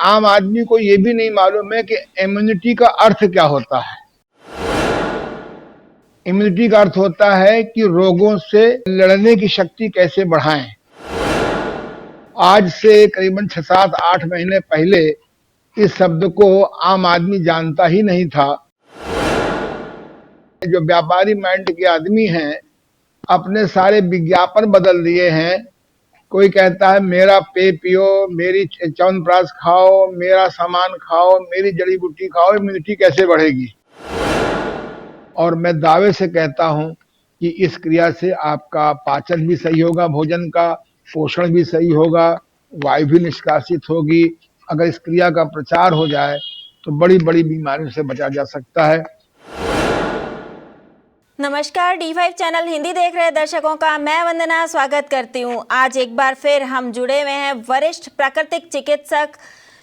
आम आदमी को ये भी नहीं मालूम है कि इम्यूनिटी का अर्थ क्या होता है। इम्यूनिटी का अर्थ होता है कि रोगों से लड़ने की शक्ति कैसे बढ़ाएं। आज से करीबन 6, 7, 8 महीने पहले इस शब्द को आम आदमी जानता ही नहीं था। जो व्यापारी माइंड के आदमी हैं, अपने सारे विज्ञापन बदल दिए हैं। कोई कहता है मेरा पेय पियो, मेरी च्यवनप्राश खाओ, मेरा सामान खाओ, मेरी जड़ी बूटी खाओ, इम्यूनिटी कैसे बढ़ेगी। और मैं दावे से कहता हूं कि इस क्रिया से आपका पाचन भी सही होगा, भोजन का पोषण भी सही होगा, वायु भी निष्कासित होगी। अगर इस क्रिया का प्रचार हो जाए तो बड़ी बड़ी बीमारियों से बचा जा सकता है। नमस्कार, D5 चैनल हिंदी देख रहे दर्शकों का मैं वंदना स्वागत करती हूं। आज एक बार फिर हम जुड़े हुए हैं वरिष्ठ प्राकृतिक चिकित्सक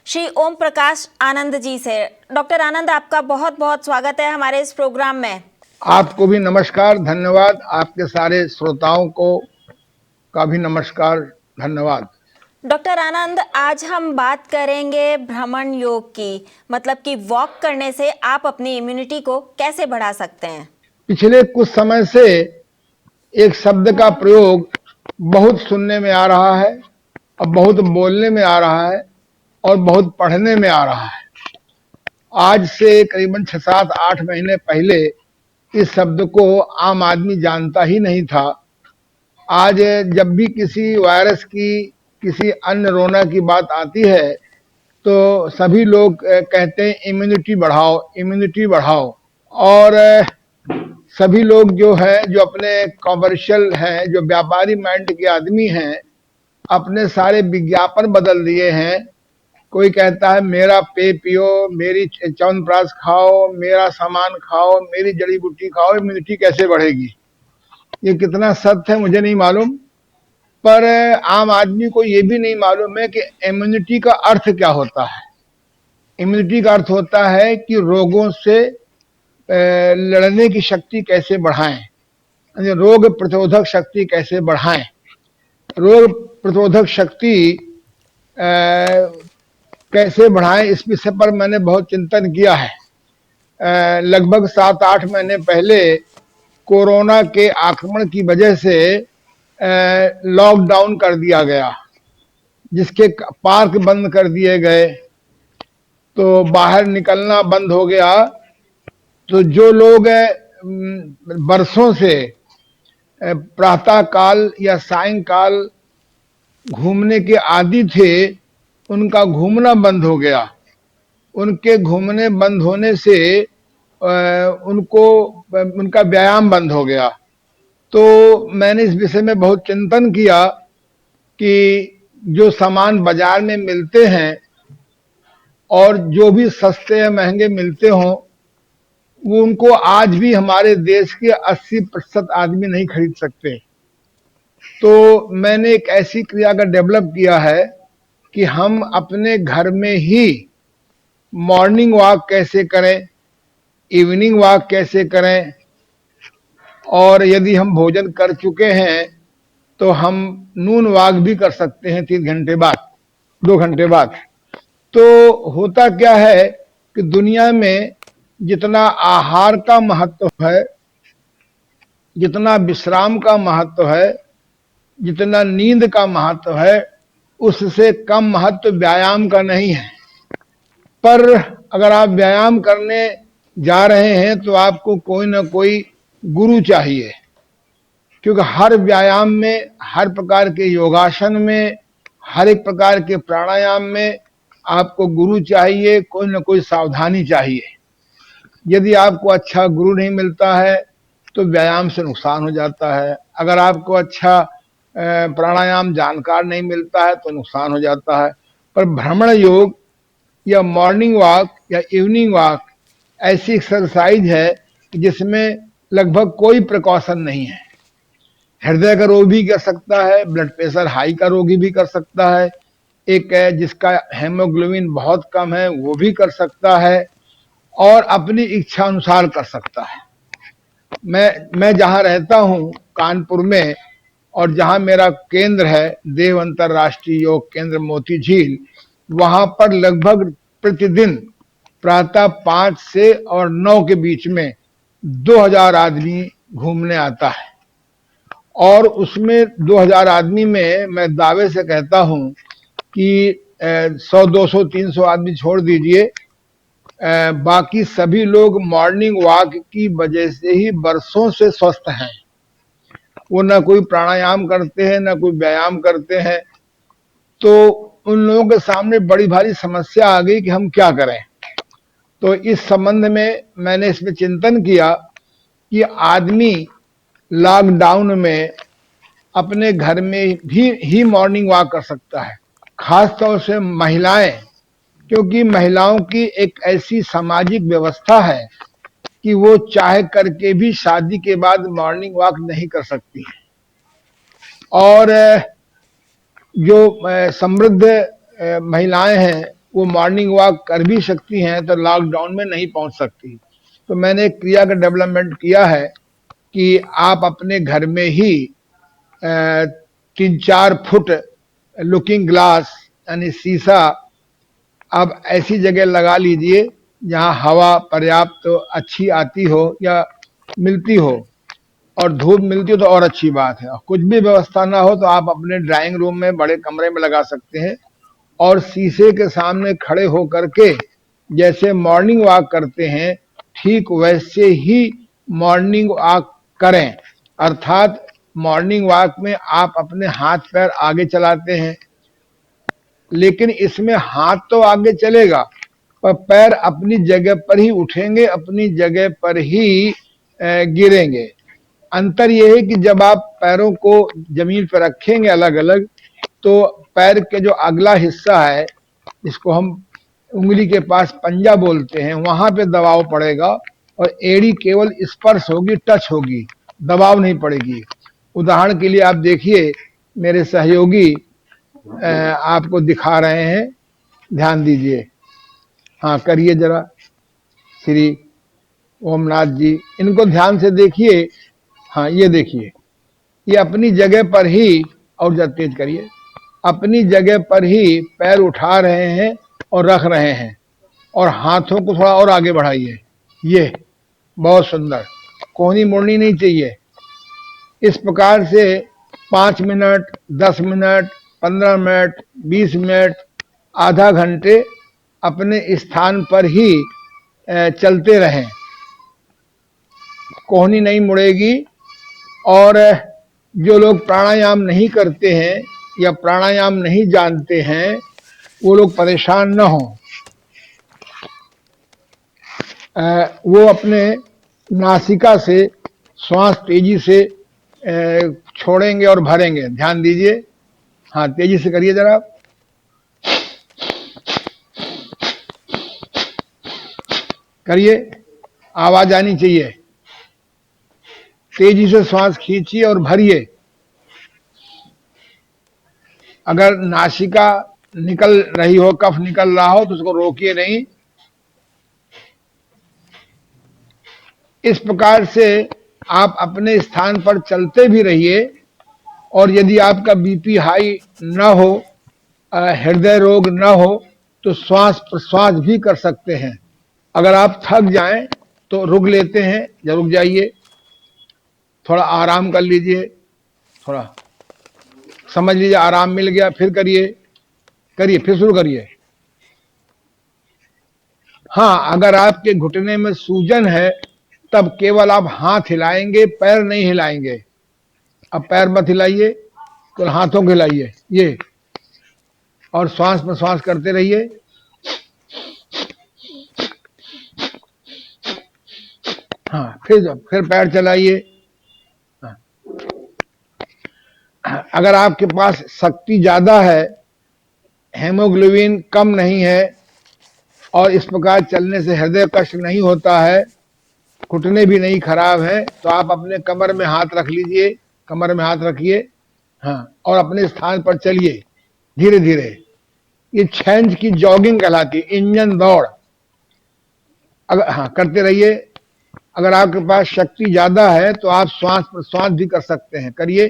श्री ओम प्रकाश आनंद जी से। डॉक्टर आनंद, आपका बहुत बहुत स्वागत है हमारे इस प्रोग्राम में। आपको भी नमस्कार, धन्यवाद। आपके सारे श्रोताओं को का भी नमस्कार, धन्यवाद। डॉक्टर आनंद, आज हम बात करेंगे भ्रमण योग की, मतलब कि वॉक करने से आप अपनी इम्यूनिटी को कैसे बढ़ा सकते हैं। पिछले कुछ समय से एक शब्द का प्रयोग बहुत सुनने में आ रहा है और बहुत बोलने में आ रहा है और बहुत पढ़ने में आ रहा है। आज से करीबन 6, 7, 8 महीने पहले इस शब्द को आम आदमी जानता ही नहीं था। आज जब भी किसी वायरस की, किसी अन्य रोना की बात आती है तो सभी लोग कहते हैं इम्यूनिटी बढ़ाओ, इम्यूनिटी बढ़ाओ। और सभी लोग जो है, जो अपने कॉमर्शियल हैं, जो व्यापारी माइंड के आदमी हैं, अपने सारे विज्ञापन बदल दिए हैं। कोई कहता है मेरा पेय पियो, मेरी च्यवनप्राश खाओ, मेरा सामान खाओ, मेरी जड़ी बूटी खाओ, इम्यूनिटी कैसे बढ़ेगी। ये कितना सत्य है मुझे नहीं मालूम, पर आम आदमी को ये भी नहीं मालूम है कि इम्यूनिटी का अर्थ क्या होता है। इम्यूनिटी का अर्थ होता है कि रोगों से लड़ने की शक्ति कैसे बढ़ाएं, रोग प्रतिरोधक शक्ति कैसे बढ़ाएं। रोग प्रतिरोधक शक्ति कैसे बढ़ाएं, इस विषय पर मैंने बहुत चिंतन किया है। लगभग 7, 8 महीने पहले कोरोना के आक्रमण की वजह से लॉकडाउन कर दिया गया, जिसके पार्क बंद कर दिए गए, तो बाहर निकलना बंद हो गया। तो जो लोग बरसों से प्रातः काल या सायंकाल घूमने के आदी थे, उनका घूमना बंद हो गया। उनके घूमने बंद होने से उनका व्यायाम बंद हो गया। तो मैंने इस विषय में बहुत चिंतन किया कि जो सामान बाजार में मिलते हैं और जो भी सस्ते या महंगे मिलते हों, वो उनको आज भी हमारे देश के 80% आदमी नहीं खरीद सकते। तो मैंने एक ऐसी क्रिया का डेवलप किया है कि हम अपने घर में ही मॉर्निंग वॉक कैसे करें, इवनिंग वॉक कैसे करें, और यदि हम भोजन कर चुके हैं तो हम नून वॉक भी कर सकते हैं 3 घंटे बाद, 2 घंटे बाद। तो होता क्या है कि दुनिया में जितना आहार का महत्व है, जितना विश्राम का महत्व है, जितना नींद का महत्व है, उससे कम महत्व व्यायाम का नहीं है। पर अगर आप व्यायाम करने जा रहे हैं तो आपको कोई ना कोई गुरु चाहिए, क्योंकि हर व्यायाम में, हर प्रकार के योगासन में, हर एक प्रकार के प्राणायाम में आपको गुरु चाहिए, कोई ना कोई सावधानी चाहिए। यदि आपको अच्छा गुरु नहीं मिलता है तो व्यायाम से नुकसान हो जाता है। अगर आपको अच्छा प्राणायाम जानकार नहीं मिलता है तो नुकसान हो जाता है। पर भ्रमण योग या मॉर्निंग वॉक या इवनिंग वॉक ऐसी एक्सरसाइज है जिसमें लगभग कोई प्रिकॉशन नहीं है। हृदय का रोग भी कर सकता है, ब्लड प्रेशर हाई का रोगी भी कर सकता है, एक है जिसका हेमोग्लोबिन बहुत कम है वो भी कर सकता है, और अपनी इच्छा अनुसार कर सकता है। मैं जहां रहता हूं कानपुर में, और जहां मेरा केंद्र है देव अंतरराष्ट्रीय योग केंद्र मोती झील, वहां पर लगभग प्रतिदिन प्रातः 5 से और 9 के बीच में 2000 आदमी घूमने आता है। और उसमें 2000 आदमी में मैं दावे से कहता हूं कि 100, 200, 300 आदमी छोड़ दीजिए, बाकी सभी लोग मॉर्निंग वॉक की वजह से ही बरसों से स्वस्थ हैं। वो ना कोई प्राणायाम करते हैं, ना कोई व्यायाम करते हैं। तो उन लोगों के सामने बड़ी भारी समस्या आ गई कि हम क्या करें। तो इस संबंध में मैंने इसमें चिंतन किया कि आदमी लॉकडाउन में अपने घर में भी ही मॉर्निंग वॉक कर सकता है, खास तौर से महिलाएं, क्योंकि महिलाओं की एक ऐसी सामाजिक व्यवस्था है कि वो चाहे करके भी शादी के बाद मॉर्निंग वॉक नहीं कर सकती है। और जो समृद्ध महिलाएं हैं वो मॉर्निंग वॉक कर भी सकती हैं, तो लॉकडाउन में नहीं पहुंच सकती। तो मैंने एक क्रिया का डेवलपमेंट किया है कि आप अपने घर में ही 3-4 फुट लुकिंग ग्लास यानी शीशा आप ऐसी जगह लगा लीजिए जहां हवा पर्याप्त तो अच्छी आती हो या मिलती हो, और धूप मिलती हो तो और अच्छी बात है। कुछ भी व्यवस्था ना हो तो आप अपने ड्राइंग रूम में, बड़े कमरे में लगा सकते हैं। और शीशे के सामने खड़े होकर के जैसे मॉर्निंग वॉक करते हैं, ठीक वैसे ही मॉर्निंग वॉक करें। अर्थात मॉर्निंग वॉक में आप अपने हाथ पैर आगे चलाते हैं, लेकिन इसमें हाथ तो आगे चलेगा पर पैर अपनी जगह पर ही उठेंगे, अपनी जगह पर ही गिरेंगे। अंतर यह है कि जब आप पैरों को जमीन पर रखेंगे अलग अलग, तो पैर के जो अगला हिस्सा है, जिसको हम उंगली के पास पंजा बोलते हैं, वहां पे दबाव पड़ेगा और एड़ी केवल स्पर्श होगी, टच होगी, दबाव नहीं पड़ेगी। उदाहरण के लिए आप देखिए, मेरे सहयोगी आपको दिखा रहे हैं, ध्यान दीजिए। हाँ करिए जरा, श्री ओमनाथ जी, इनको ध्यान से देखिए। हाँ ये देखिए, ये अपनी जगह पर ही, और जरा तेज करिए, अपनी जगह पर ही पैर उठा रहे हैं और रख रहे हैं, और हाथों को थोड़ा और आगे बढ़ाइए। ये बहुत सुंदर, कोहनी मोड़नी नहीं चाहिए। इस प्रकार से 5 मिनट, 10 मिनट, 15 मिनट, 20 मिनट, आधा घंटे अपने स्थान पर ही चलते रहें, कोहनी नहीं मुड़ेगी। और जो लोग प्राणायाम नहीं करते हैं या प्राणायाम नहीं जानते हैं, वो लोग परेशान न हो। वो अपने नासिका से श्वास तेजी से छोड़ेंगे और भरेंगे। ध्यान दीजिए, हाँ तेजी से करिए जरा। करिए, आवाज आनी चाहिए। तेजी से श्वास खींचिए और भरिए। अगर नासिका निकल रही हो, कफ निकल रहा हो, तो उसको रोकिए नहीं। इस प्रकार से आप अपने स्थान पर चलते भी रहिए। और यदि आपका बीपी हाई ना हो, हृदय रोग ना हो, तो श्वास प्रश्वास भी कर सकते हैं। अगर आप थक जाएं तो रुक लेते हैं, या रुक जाइए, थोड़ा आराम कर लीजिए, थोड़ा समझ लीजिए आराम मिल गया, फिर करिए, करिए, फिर शुरू करिए। हाँ, अगर आपके घुटने में सूजन है तब केवल आप हाथ हिलाएंगे, पैर नहीं हिलाएंगे। अब पैर मत हिलाइए, केवल हाथों को हिलाइए, ये, और श्वास प्रश्वास करते रहिए। हाँ, फिर पैर चलाइए। अगर आपके पास शक्ति ज्यादा है, हेमोग्लोबिन कम नहीं है, और इस प्रकार चलने से हृदय कष्ट नहीं होता है, घुटने भी नहीं खराब है, तो आप अपने कमर में हाथ रख लीजिए, कमर में हाथ रखिए। हाँ, और अपने स्थान पर चलिए धीरे धीरे। ये 6 इंच की जॉगिंग कहलाती है, इंजन दौड़। अगर हाँ करते रहिए। अगर आपके पास शक्ति ज्यादा है तो आप श्वास प्रश्वास भी कर सकते हैं, करिए।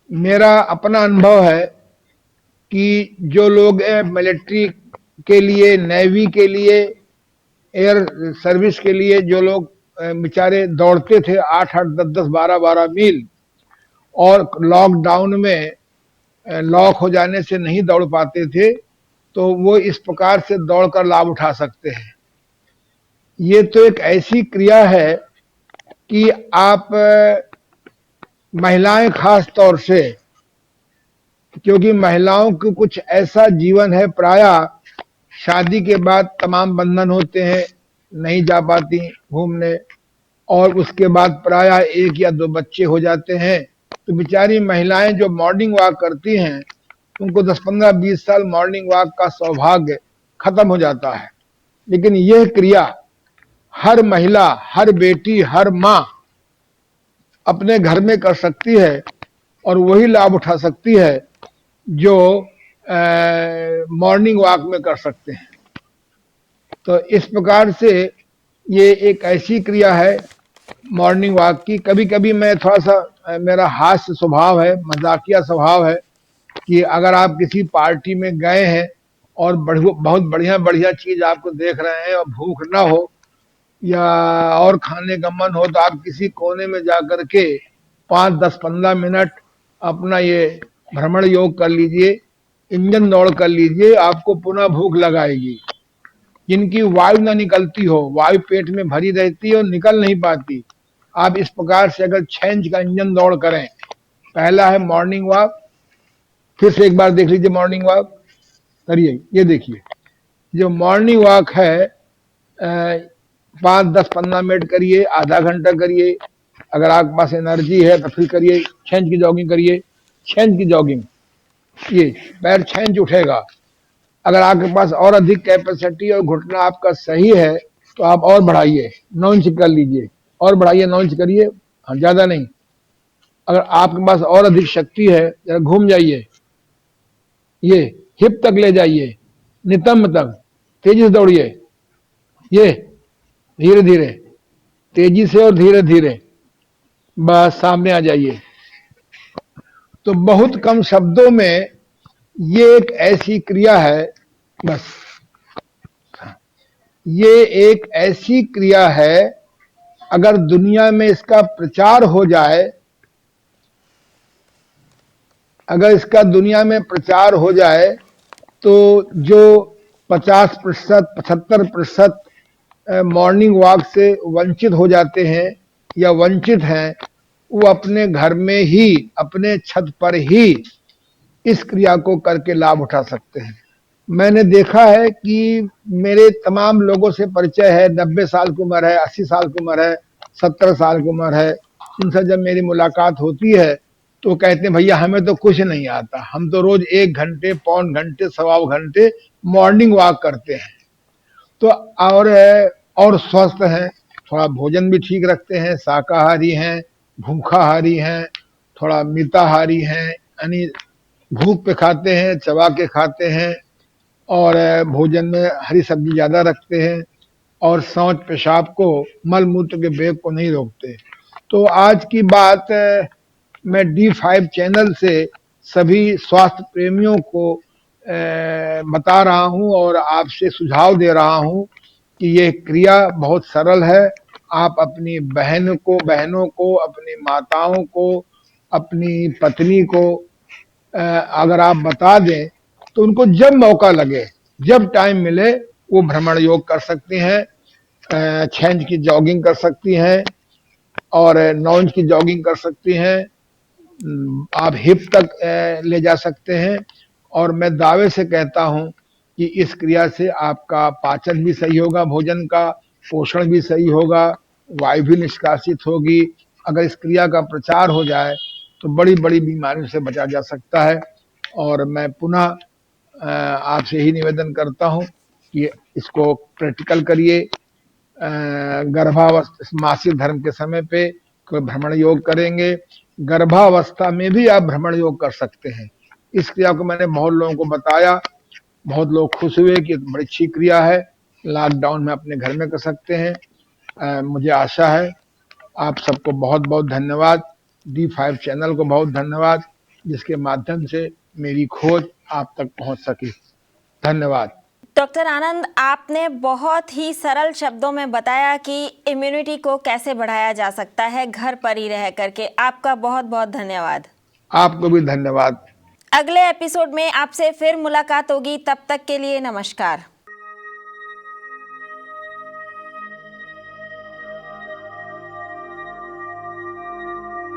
मेरा अपना अनुभव है कि जो लोग मिलिट्री के लिए, नेवी के लिए, एयर सर्विस के लिए जो लोग बेचारे दौड़ते थे 8-8, 10-10, 12-12 मील, और लॉकडाउन में लॉक हो जाने से नहीं दौड़ पाते थे, तो वो इस प्रकार से दौड़कर लाभ उठा सकते हैं। ये तो एक ऐसी क्रिया है कि आप महिलाएं खास तौर से, क्योंकि महिलाओं को कुछ ऐसा जीवन है, प्राय शादी के बाद तमाम बंधन होते हैं, नहीं जा पाती घूमने, और उसके बाद प्राय 1 या 2 बच्चे हो जाते हैं, तो बेचारी महिलाएं जो मॉर्निंग वॉक करती हैं, उनको 10-15-20 साल मॉर्निंग वॉक का सौभाग्य खत्म हो जाता है। लेकिन यह क्रिया हर महिला, हर बेटी, हर माँ अपने घर में कर सकती है, और वही लाभ उठा सकती है जो मॉर्निंग वॉक में कर सकते हैं। तो इस प्रकार से ये एक ऐसी क्रिया है मॉर्निंग वॉक की। कभी कभी मैं थोड़ा सा, मेरा हास्य स्वभाव है, मजाकिया स्वभाव है, कि अगर आप किसी पार्टी में गए हैं और बहुत बढ़िया बढ़िया चीज आपको देख रहे हैं और भूख ना हो या और खाने का मन हो, तो आप किसी कोने में जाकर के 5, 10, 15 मिनट अपना ये भ्रमण योग कर लीजिए, इंजन दौड़ कर लीजिए, आपको पुनः भूख लगाएगी। जिनकी वायु ना निकलती हो, वायु पेट में भरी रहती है और निकल नहीं पाती, आप इस प्रकार से अगर 6 इंच का इंजन दौड़ करें, पहला है मॉर्निंग वॉक, फिर से एक बार देख लीजिए मॉर्निंग वॉक करिए। ये देखिए जो मॉर्निंग वॉक है, 5, 10, 15 मिनट करिए, आधा घंटा करिए, अगर आपके पास एनर्जी है तो फिर करिए। 6 इंच की जॉगिंग करिए, 6 इंच की जॉगिंग, ये पैर 6 इंच उठेगा। अगर आपके पास और अधिक कैपेसिटी और घुटना आपका सही है तो आप और बढ़ाइए, 9 इंच कर लीजिए, और बढ़ाइए, 9 इंच करिए, हाँ ज्यादा नहीं। अगर आपके पास और अधिक शक्ति है, जरा घूम जाइए, ये हिप तक ले जाइए, नितंब तक, तेजी से दौड़िए, ये धीरे धीरे, तेजी से और धीरे धीरे, बस सामने आ जाइए। तो बहुत कम शब्दों में ये एक ऐसी क्रिया है, बस ये एक ऐसी क्रिया है, अगर दुनिया में इसका प्रचार हो जाए, अगर इसका दुनिया में प्रचार हो जाए, तो जो 50%, 75% मॉर्निंग वॉक से वंचित हो जाते हैं या वंचित हैं, वो अपने घर में ही, अपने छत पर ही इस क्रिया को करके लाभ उठा सकते हैं। मैंने देखा है कि मेरे तमाम लोगों से परिचय है, 90 साल की उम्र है, 80 साल की उम्र है, 70 साल की उम्र है, उनसे जब मेरी मुलाकात होती है तो कहते हैं भैया हमें तो कुछ नहीं आता, हम तो रोज 1 घंटे, पौन घंटे, 1.25 घंटे मॉर्निंग वॉक करते हैं। तो और स्वस्थ हैं, थोड़ा भोजन भी ठीक रखते हैं, शाकाहारी हैं, भूखाहारी हैं, थोड़ा मिताहारी हैं, यानी भूख पे खाते हैं, चबा के खाते हैं, और भोजन में हरी सब्जी ज्यादा रखते हैं, और शौच पेशाब को, मल मूत्र के वेग को नहीं रोकते। तो आज की बात मैं D5 चैनल से सभी स्वास्थ्य प्रेमियों को बता रहा हूं और आपसे सुझाव दे रहा हूं कि ये क्रिया बहुत सरल है। आप अपनी बहनों को, अपनी माताओं को, अपनी पत्नी को अगर आप बता दें, तो उनको जब मौका लगे, जब टाइम मिले, वो भ्रमण योग कर सकती हैं, 6 इंच की जॉगिंग कर सकती हैं, और 9 इंच की जॉगिंग कर सकती हैं, आप हिप तक ले जा सकते हैं। और मैं दावे से कहता हूं कि इस क्रिया से आपका पाचन भी सही होगा, भोजन का पोषण भी सही होगा, वायु भी निष्कासित होगी। अगर इस क्रिया का प्रचार हो जाए तो बड़ी बड़ी बीमारियों से बचा जा सकता है। और मैं पुनः आपसे यही निवेदन करता हूं कि इसको प्रैक्टिकल करिए। गर्भावस्था, मासिक धर्म के समय पे कोई भ्रमण योग करेंगे, गर्भावस्था में भी आप भ्रमण योग कर सकते हैं। इस क्रिया को मैंने बहुत लोगों को बताया, बहुत लोग खुश हुए कि बड़ी अच्छी क्रिया है, लॉकडाउन में अपने घर में कर सकते हैं। मुझे आशा है। आप सबको बहुत बहुत धन्यवाद, D5 चैनल को बहुत धन्यवाद। जिसके माध्यम से मेरी खोज आप तक पहुंच सकी। धन्यवाद। डॉक्टर आनंद, आपने बहुत ही सरल शब्दों में बताया कि इम्यूनिटी को कैसे बढ़ाया जा सकता है घर पर ही रह करके। आपका बहुत बहुत धन्यवाद। आपको भी धन्यवाद। अगले एपिसोड में आपसे फिर मुलाकात होगी, तब तक के लिए नमस्कार।